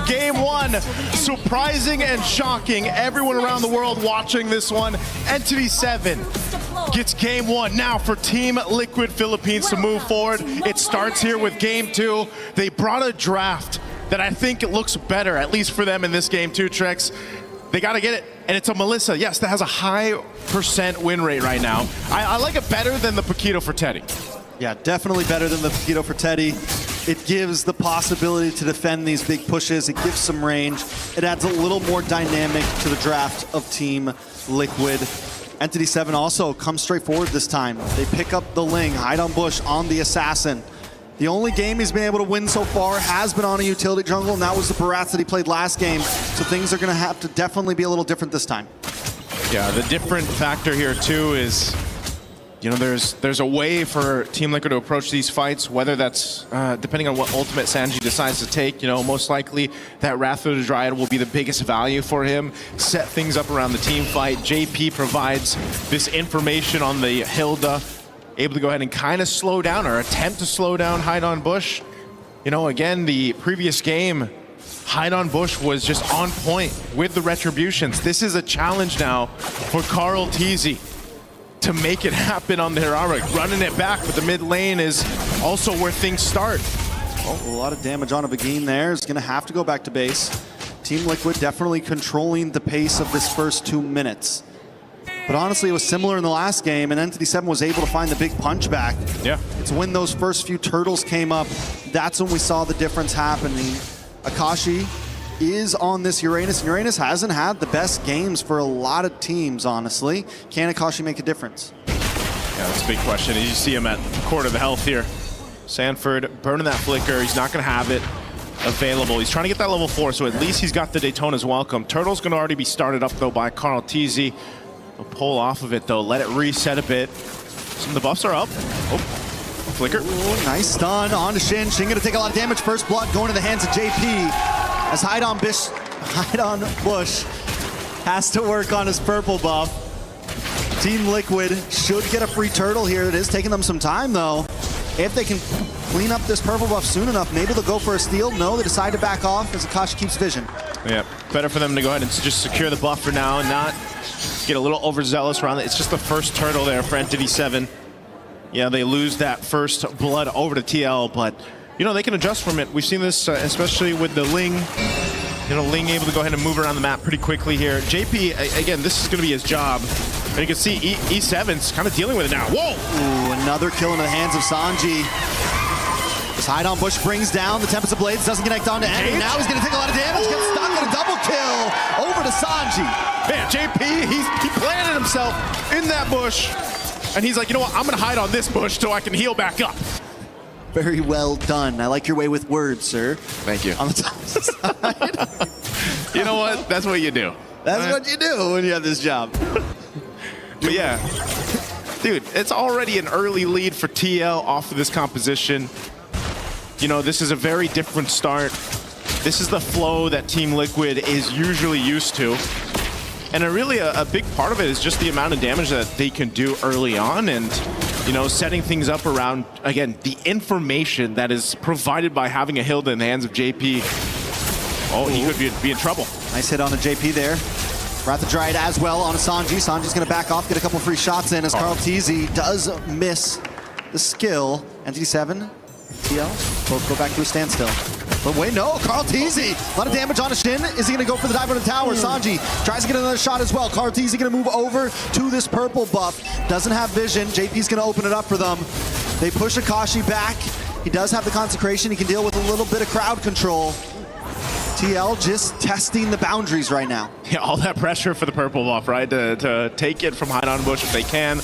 game one. Surprising and shocking. Everyone around the world watching this one. Entity 7 gets game one. Now for Team Liquid Philippines to move forward. It starts here with game two. They brought a draft that I think it looks better, at least for them in this game too, Trex. They got to get it, and it's a Melissa, yes, that has a high % win rate right now. I like it better than the Paquito for Teddy. Yeah, definitely better than the Paquito for Teddy. It gives the possibility to defend these big pushes. It gives some range. It adds a little more dynamic to the draft of Team Liquid. Entity 7 also comes straight forward this time. They pick up the Ling, hide on Bush on the Assassin. The only game he's been able to win so far has been on a utility jungle, and that was the Barats that he played last game. So things are going to have to definitely be a little different this time. Yeah, the different factor here too is, you know, there's a way for Team Liquid to approach these fights, whether that's depending on what ultimate Sanji decides to take. You know, most likely that Wrath of the Dryad will be the biggest value for him. Set things up around the team fight. JP provides this information on the Hilda, able to go ahead and kind of slow down or attempt to slow down Hide on Bush. You know, again, the previous game, Hide on Bush was just on point with the retributions. This is a challenge now for Carl Teasy to make it happen on the heroic. Running it back, but the mid lane is also where things start. Oh, a lot of damage on a Begin there. Is gonna have to go back to base. Team Liquid definitely controlling the pace of this first 2 minutes. But honestly, it was similar in the last game, and Entity 7 was able to find the big punch back. Yeah. It's when those first few turtles came up, that's when we saw the difference happening. Akashi is on this Uranus. Uranus hasn't had the best games for a lot of teams, honestly. Can Akashi make a difference? Yeah, that's a big question. You see him at quarter of the health here. Sanford burning that flicker. He's not going to have it available. He's trying to get that level 4, so at least he's got the Daytona's welcome. Turtle's going to already be started up, though, by Carl Teasy. He'll pull off of it, though. Let it reset a bit. Some of the buffs are up. Oh, flicker. Ooh, nice stun on to Shin. Shin going to take a lot of damage. First blood going to the hands of JP. As Hide on Bush has to work on his purple buff. Team Liquid should get a free turtle here. It is taking them some time, though. If they can clean up this purple buff soon enough, maybe they'll go for a steal. No, they decide to back off as Akashi keeps vision. Yeah, better for them to go ahead and just secure the buff for now and not get a little overzealous around it. It's just the first turtle there for Entity 7. Yeah, they lose that first blood over to TL, but you know, they can adjust from it. We've seen this, especially with the Ling. You know, Ling able to go ahead and move around the map pretty quickly here. JP, again, this is going to be his job. And you can see E7's kind of dealing with it now. Whoa! Ooh, another kill into the hands of Sanji. This Hide on Bush brings down the Tempest of Blades, doesn't connect onto Envy. Now he's going to take a lot of damage, gets stuck on a double kill over to Sanji. Man, JP, he planted himself in that bush. And he's like, you know what, I'm going to hide on this bush so I can heal back up. Very well done. I like your way with words, sir. Thank you. On the top side. You know what? That's what you do. That's what you do when you have this job. But yeah, dude, it's already an early lead for TL off of this composition. You know, this is a very different start. This is the flow that Team Liquid is usually used to. And a big part of it is just the amount of damage that they can do early on and, you know, setting things up around, again, the information that is provided by having a Hilda in the hands of JP. Oh, he could be in trouble. Nice hit on the JP there. Wrath of Dryad as well on a Sanji. Sanji's going to back off, get a couple free shots in as Carl Teasy does miss the skill. Entity 7, TL, both go back to a standstill. But wait, no, Carl Teasy. A lot of damage on a Shin. Is he going to go for the dive on the tower? Sanji tries to get another shot as well. Carl Teasy going to move over to this purple buff. Doesn't have vision. JP's going to open it up for them. They push Akashi back. He does have the consecration. He can deal with a little bit of crowd control. TL just testing the boundaries right now. Yeah, all that pressure for the purple buff, right? To take it from Hide on Bush if they can.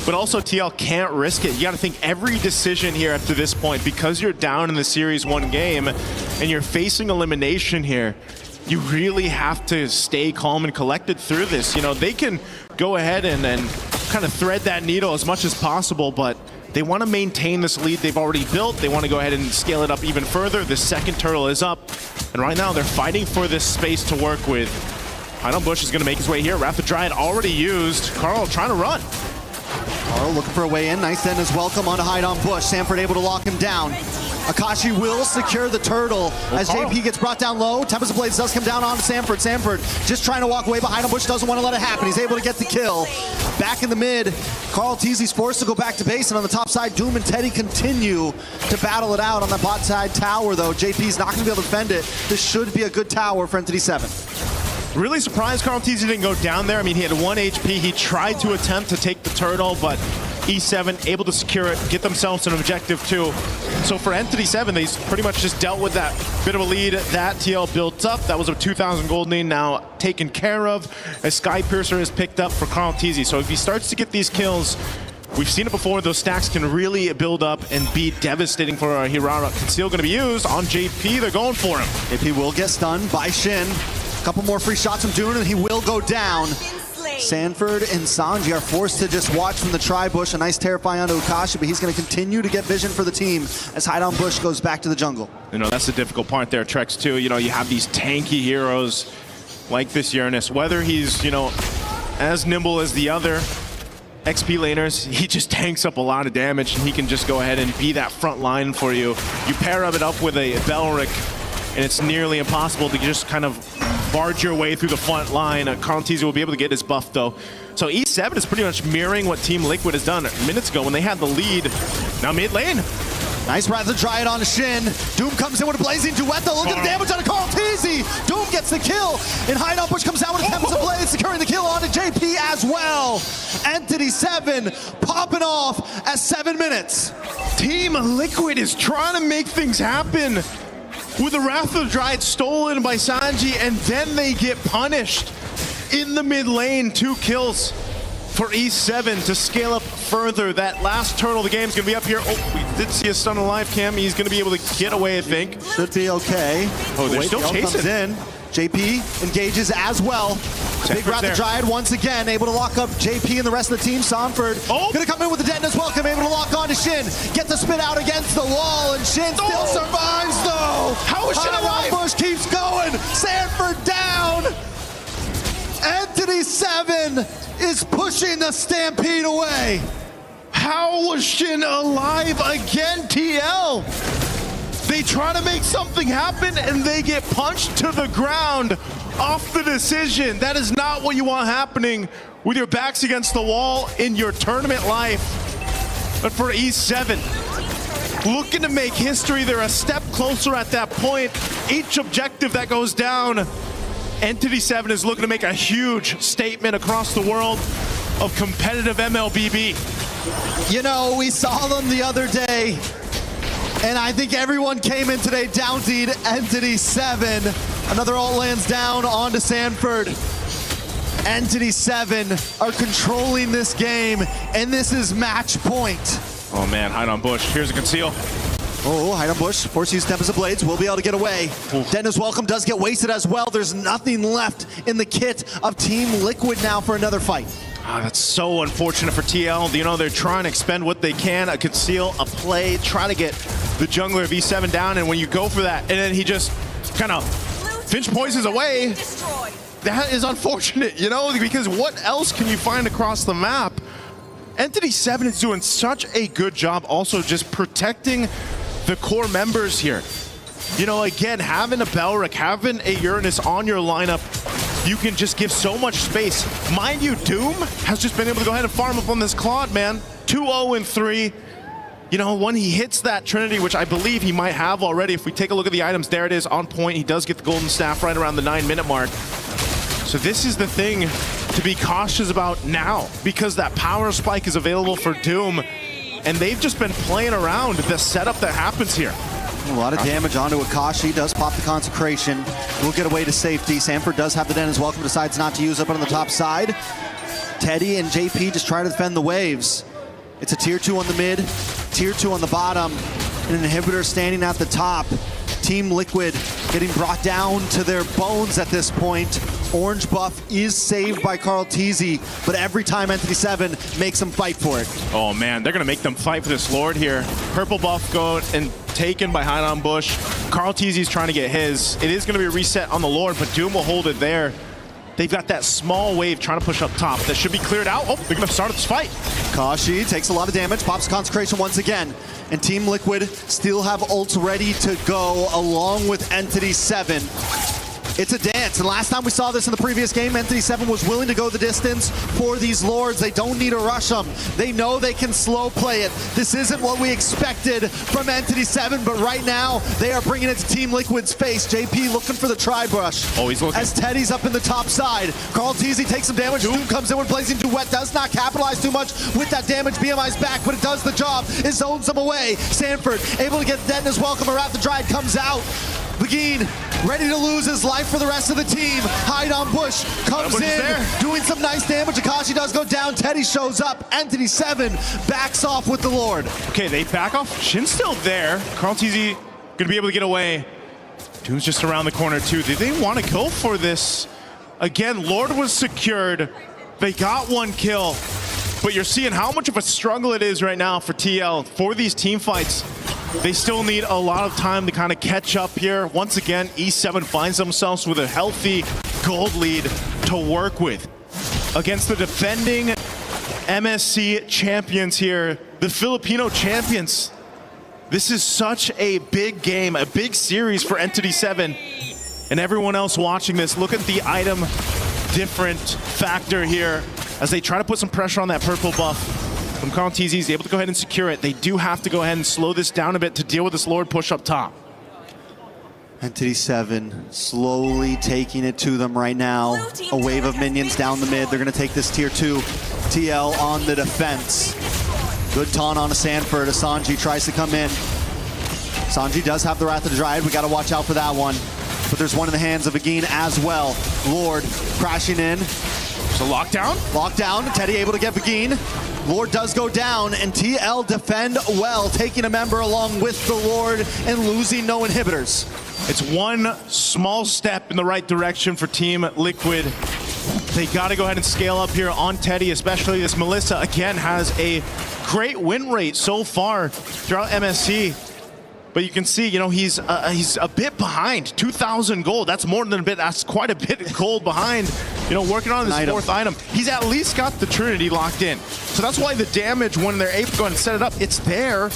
But also TL can't risk it. You got to think every decision here up to this point, because you're down in the series 1 game and you're facing elimination here, you really have to stay calm and collected through this. You know, they can go ahead and kind of thread that needle as much as possible, but they want to maintain this lead they've already built. They want to go ahead and scale it up even further. The second turtle is up, and right now they're fighting for this space to work with. Hide on Bush is going to make his way here. Wrath of Dryad already used. Carl trying to run. Carl looking for a way in. Nice then as welcome onto Hide on Bush. Sanford able to lock him down. Akashi will secure the turtle as JP gets brought down low. Tempest of Blades does come down on Sanford. Sanford just trying to walk away behind him. Bush doesn't want to let it happen. He's able to get the kill. Back in the mid, Carl Teasy's forced to go back to base, and on the top side, Doom and Teddy continue to battle it out on the bot side tower, though. JP's not going to be able to defend it. This should be a good tower for Entity 7. Really surprised Carl Teasy didn't go down there. I mean, he had 1 HP. He tried to attempt to take the turtle, but E7 able to secure it, get themselves an objective too. So for Entity 7, they pretty much just dealt with that bit of a lead that TL built up. That was a 2,000 gold lead now taken care of as Sky Piercer is picked up for Carl Teasy. So if he starts to get these kills, we've seen it before, those stacks can really build up and be devastating for Hirara. Conceal going to be used on JP. They're going for him. JP will get stunned by Shin. A couple more free shots from Dune and he will go down. Sanford and Sanji are forced to just watch from the tri-bush. A nice terrify onto Akashi, but he's going to continue to get vision for the team as Hide on Bush goes back to the jungle. You know, that's the difficult part there, Trex, too. You know, you have these tanky heroes like this Uranus. Whether he's, you know, as nimble as the other XP laners, he just tanks up a lot of damage, and he can just go ahead and be that front line for you. You pair it up with a Belric, and it's nearly impossible to just kind of barge your way through the front line. Carl Teasy will be able to get his buff, though. So E7 is pretty much mirroring what Team Liquid has done minutes ago when they had the lead. Now mid lane. Nice Wrath of Dryad on Shin. Doom comes in with a blazing duet, though. Look at the damage on Carl Teasy. Doom gets the kill, and Hide on Bush comes out with a Tempest of Blades, securing the kill onto JP as well. Entity 7 popping off at 7 minutes. Team Liquid is trying to make things happen with the Wrath of Dryad stolen by Sanji, and then they get punished in the mid lane. 2 kills for E7 to scale up further. That last turtle of the game is going to be up here. Oh, we did see a stun alive cam. He's going to be able to get away, I think. Should be okay. Oh, they're still chasing. In. JP engages as well. Big Wrath of Dryad once again, able to lock up JP and the rest of the team. Sanford gonna come in with the detonus welcome, able to lock on to Shin. Get the spin out against the wall, and Shin still survives though. How is Shin alive? Bush keeps going. Sanford down. Entity 7 is pushing the Stampede away. How was Shin alive again, TL? They try to make something happen and they get punched to the ground off the decision. That is not what you want happening with your backs against the wall in your tournament life. But for E7, looking to make history, they're a step closer at that point. Each objective that goes down, Entity 7 is looking to make a huge statement across the world of competitive MLBB. You know, we saw them the other day, and I think everyone came in today down-seed Entity 7. Another ult lands down onto Sanford. Entity 7 are controlling this game, and this is match point. Oh man, Hide on Bush. Here's a conceal. Oh, Hide on Bush, force use Tempest of Blades, will be able to get away. Dennis Welcome does get wasted as well. There's nothing left in the kit of Team Liquid now for another fight. Oh, that's so unfortunate for TL. You know, they're trying to expend what they can, a conceal, a play, try to get the jungler of E7 down, and when you go for that, and then he just kind of Finch poisons away, that is unfortunate, you know, because what else can you find across the map? Entity 7 is doing such a good job also just protecting the core members here. You know, again, having a Belric, having a Uranus on your lineup, you can just give so much space. Mind you, Doom has just been able to go ahead and farm up on this Claude, man. 2-0-3. You know, when he hits that Trinity, which I believe he might have already, if we take a look at the items, there it is, on point. He does get the Golden Staff right around the 9-minute mark. So this is the thing to be cautious about now, because that power spike is available for Doom, and they've just been playing around the setup that happens here. A lot of damage onto Akashi, does pop the Consecration, will get away to safety. Sanford does have the Den as welcome, decides not to use it on the top side. Teddy and JP just try to defend the waves. It's a tier 2 on the mid, tier 2 on the bottom, and an inhibitor standing at the top. Team Liquid getting brought down to their bones at this point. Orange buff is saved by Carl Teasy, but every time Entity 7 makes them fight for it. Oh man, they're gonna make them fight for this Lord here. Purple buff go and taken by Hide on Bush. Carl Teasy's trying to get his. It is gonna be a reset on the Lord, but Doom will hold it there. they've got that small wave trying to push up top that should be cleared out. Oh, they're gonna start this fight. Kashi takes a lot of damage, pops concentration once again. And Team Liquid still have ults ready to go along with Entity 7. It's a dance, and last time we saw this in the previous game, Entity 7 was willing to go the distance for these Lords. They don't need to rush them. They know they can slow play it. This isn't what we expected from Entity 7, but right now, they are bringing it to Team Liquid's face. JP looking for the tri-brush. Oh, he's looking. As Teddy's up in the top side. Carl Teasy takes some damage. Doom comes in with Blazing Duet. Does not capitalize too much with that damage. BMI's back, but it does the job. It zones them away. Sanford able to get Deton's welcome. Wrath the Dryad comes out. Begin ready to lose his life for the rest of the team. Hide on Bush comes in, doing some nice damage. Akashi does go down. Teddy shows up. Entity 7 backs off with the Lord. Okay, they back off. Shin's still there. Carl TZ gonna be able to get away. Doom's just around the corner too. Did they want to go for this? Again, Lord was secured. They got one kill. But you're seeing how much of a struggle it is right now for TL. For these team fights, they still need a lot of time to kind of catch up here. Once again, E7 finds themselves with a healthy gold lead to work with. Against the defending MSC champions here, the Filipino champions. This is such a big game, a big series for Entity 7. And everyone else watching this, look at the item different factor here as they try to put some pressure on that purple buff. From Carl TZ, he's able to go ahead and secure it. They do have to go ahead and slow this down a bit to deal with this Lord push up top. Entity 7 slowly taking it to them right now. A wave of minions down the mid. They're going to take this tier 2. TL on the defense. Good taunt on a Sanford. Asanji tries to come in. Sanji does have the Wrath of the Dryad. We got to watch out for that one. But there's one in the hands of Agin as well. Lord crashing in. So lockdown? Lockdown. Teddy able to get Agin. Lord does go down, and TL defend well, taking a member along with the Lord and losing no inhibitors. It's one small step in the right direction for Team Liquid. They got to go ahead and scale up here on Teddy, especially this Melissa, again, has a great win rate so far throughout MSC. But you can see, you know, he's a bit behind. 2,000 gold. That's more than a bit. That's quite a bit of gold behind. You know, working on this fourth item. He's at least got the Trinity locked in. So that's why the damage, when they're able to go and set it up, it's there.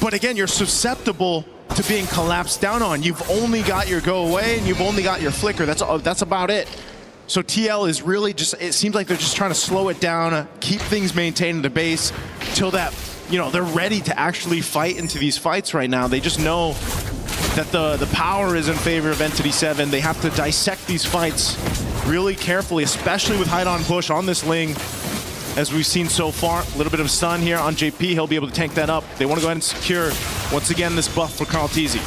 But again, you're susceptible to being collapsed down on. You've only got your go away, and you've only got your flicker. That's about it. So TL is really just, it seems like they're just trying to slow it down, keep things maintained in the base till that, you know, they're ready to actually fight into these fights right now. They just know that the power is in favor of Entity 7. They have to dissect these fights really carefully, especially with Hide on Push on this Ling. As we've seen so far, a little bit of stun here on JP. He'll be able to tank that up. They want to go ahead and secure, once again, this buff for Carl TZ.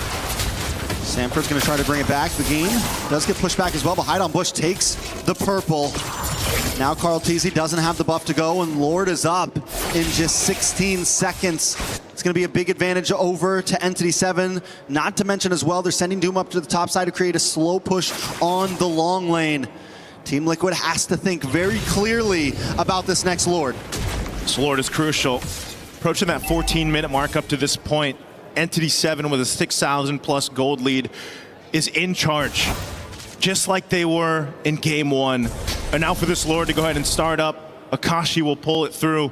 Sanford's going to try to bring it back. The game does get pushed back as well, but Hide on Bush takes the purple. Now Carl TZ doesn't have the buff to go, and Lord is up in just 16 seconds. It's going to be a big advantage over to Entity 7. Not to mention as well, they're sending Doom up to the top side to create a slow push on the long lane. Team Liquid has to think very clearly about this next Lord. This Lord is crucial. Approaching that 14-minute mark up to this point, Entity 7 with a 6,000 plus gold lead is in charge, just like they were in game 1. And now for this Lord to go ahead and start up, Akashi will pull it through.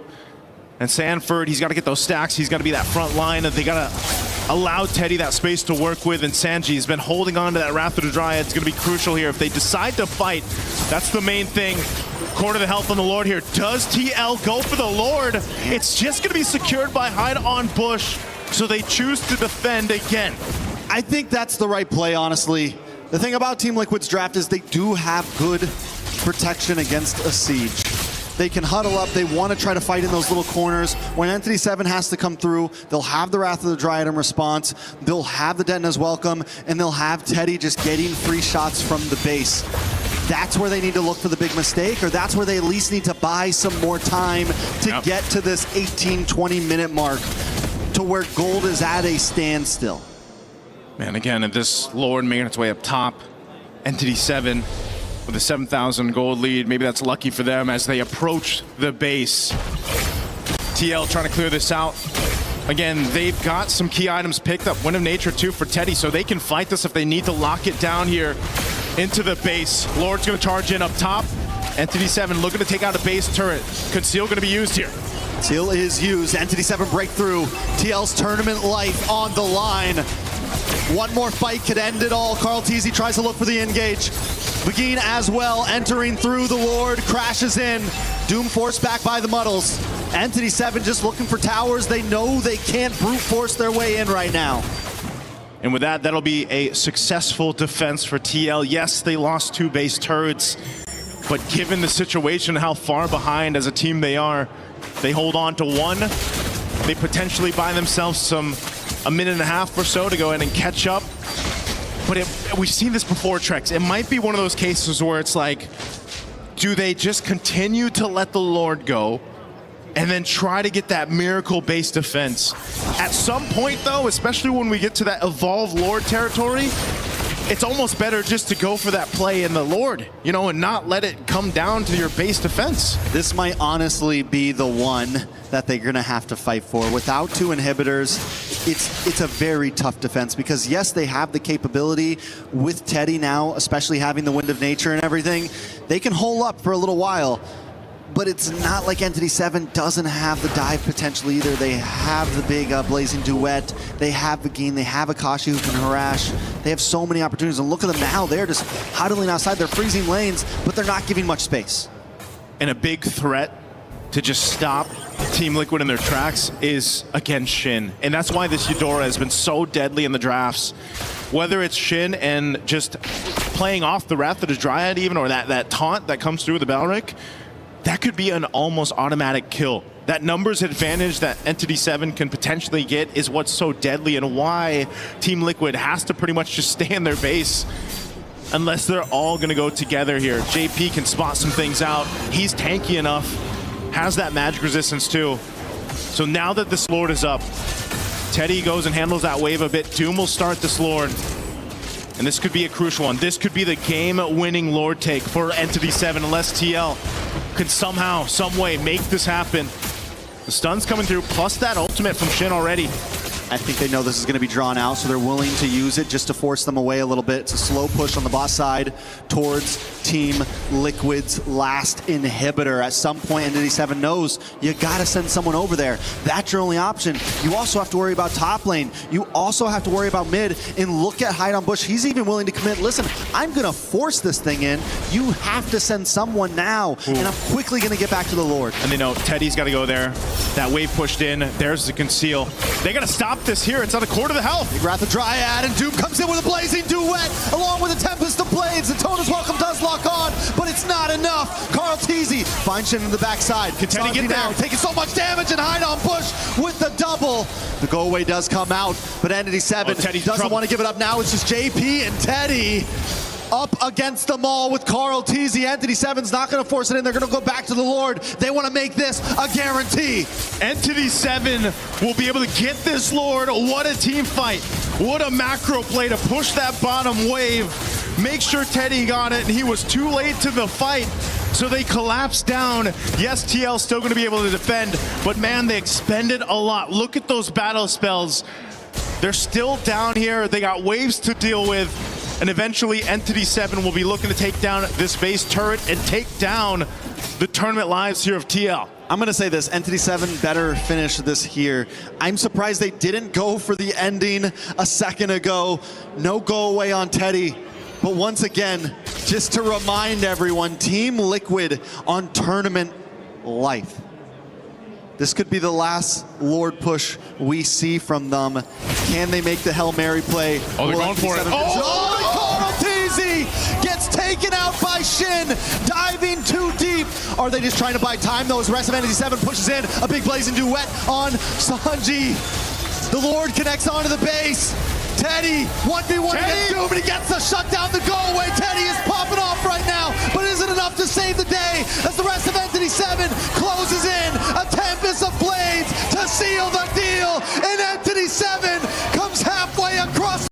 And Sanford, he's got to get those stacks. He's got to be that front line. They got to allow Teddy that space to work with. And Sanji has been holding on to that Wrath of the Dryad. It's going to be crucial here. If they decide to fight, that's the main thing. Quarter the health on the Lord here. Does TL go for the Lord? It's just going to be secured by Hide on Bush. So they choose to defend again. I think that's the right play, honestly. The thing about Team Liquid's draft is they do have good protection against a siege. They can huddle up. They want to try to fight in those little corners. When Entity 7 has to come through, they'll have the Wrath of the Dryad in response. They'll have the Detona's welcome, and they'll have Teddy just getting free shots from the base. That's where they need to look for the big mistake, or that's where they at least need to buy some more time to get to this 18-20 minute mark to where gold is at a standstill. Man, again, if this Lord making its way up top, Entity 7 with a 7,000 gold lead, maybe that's lucky for them as they approach the base. TL trying to clear this out. Again, they've got some key items picked up. Wind of Nature too for Teddy, so they can fight this if they need to lock it down here. into the base. Lord's gonna charge in up top. Entity 7 looking to take out a base turret. Conceal gonna be used here. Conceal is used. Entity 7 breakthrough. TL's tournament life on the line. One more fight could end it all. KarlTzy tries to look for the engage. Begin as well, entering through the Lord, crashes in. Doom forced back by the Muddles. Entity 7 just looking for towers. They know they can't brute force their way in right now. And with that, that'll be a successful defense for TL. Yes, they lost 2 base turrets, but given the situation, how far behind as a team they are, they hold on to 1. They potentially buy themselves a minute and a half or so to go ahead and catch up. But we've seen this before, Trex. It might be one of those cases where it's like, do they just continue to let the Lord go and then try to get that miracle-based defense? At some point, though, especially when we get to that Evolve Lord territory, it's almost better just to go for that play in the Lord, you know, and not let it come down to your base defense. This might honestly be the one that they're going to have to fight for. Without 2 inhibitors, it's a very tough defense because, yes, they have the capability with Teddy now, especially having the Wind of Nature and everything. They can hole up for a little while, but it's not like Entity 7 doesn't have the dive potential either. They have the big Blazing Duet. They have Begin. They have Akashi who can harass. They have so many opportunities. And look at them now. They're just huddling outside. They're freezing lanes, but they're not giving much space. And a big threat to just stop Team Liquid in their tracks is, again, Shin. And that's why this Eudora has been so deadly in the drafts. Whether it's Shin and just playing off the Wrath of the Dryad even, or that taunt that comes through the Balric, that could be an almost automatic kill. That numbers advantage that Entity 7 can potentially get is what's so deadly and why Team Liquid has to pretty much just stay in their base unless they're all gonna go together here. JP can spot some things out. He's tanky enough, has that magic resistance too. So now that this Lord is up, Teddy goes and handles that wave a bit. Doom will start this Lord. And this could be a crucial one. This could be the game-winning Lord take for Entity 7 unless TL could somehow, some way make this happen. The stun's coming through, plus that ultimate from Shin already. I think they know this is going to be drawn out, so they're willing to use it just to force them away a little bit. It's a slow push on the boss side towards Team Liquid's last inhibitor. At some point, Entity 7 knows you got to send someone over there. That's your only option. You also have to worry about top lane. You also have to worry about mid. And look at Hide on Bush. He's even willing to commit. Listen, I'm going to force this thing in. You have to send someone now. Ooh. And I'm quickly going to get back to the Lord. And they know Teddy's got to go there. That wave pushed in. There's the Conceal. They got to stop this here. It's on a quarter of the health. Big Wrath of Dryad, and Doom comes in with a Blazing Duet, along with a Tempest of Blades. The Tona's Welcome does lock on, but it's not enough. KarlTzy finds Shin in the backside. Can Teddy get now there? Taking so much damage, and Hide on Bush with the double. The go away does come out, but Entity 7 doesn't want to give it up now. It's just JP and Teddy up against them all with KarlTzy. Entity 7's not going to force it in. They're going to go back to the Lord. They want to make this a guarantee. Entity 7 will be able to get this Lord. What a team fight. What a macro play to push that bottom wave. Make sure Teddy got it, and he was too late to the fight. So they collapsed down. Yes, TL's still going to be able to defend, but man, they expended a lot. Look at those battle spells. They're still down here. They got waves to deal with. And eventually Entity 7 will be looking to take down this base turret and take down the tournament lives here of TL. I'm going to say this, Entity 7 better finish this here. I'm surprised they didn't go for the ending a second ago. No go away on Teddy. But once again, just to remind everyone, Team Liquid on tournament life. This could be the last Lord push we see from them. Can they make the Hail Mary play? Oh, they're going for it. KarlTzy gets taken out by Shin, diving too deep. Are they just trying to buy time, though, as the rest of Entity 7 pushes in? A big Blazing Duet on Sanji. The Lord connects onto the base. Teddy, 1v1 against Doom, and he gets the shutdown, the go away. Teddy is popping off right now, but isn't enough to save the day as the rest of Entity 7 closes in. A Tempest of Blades to seal the deal, and Entity 7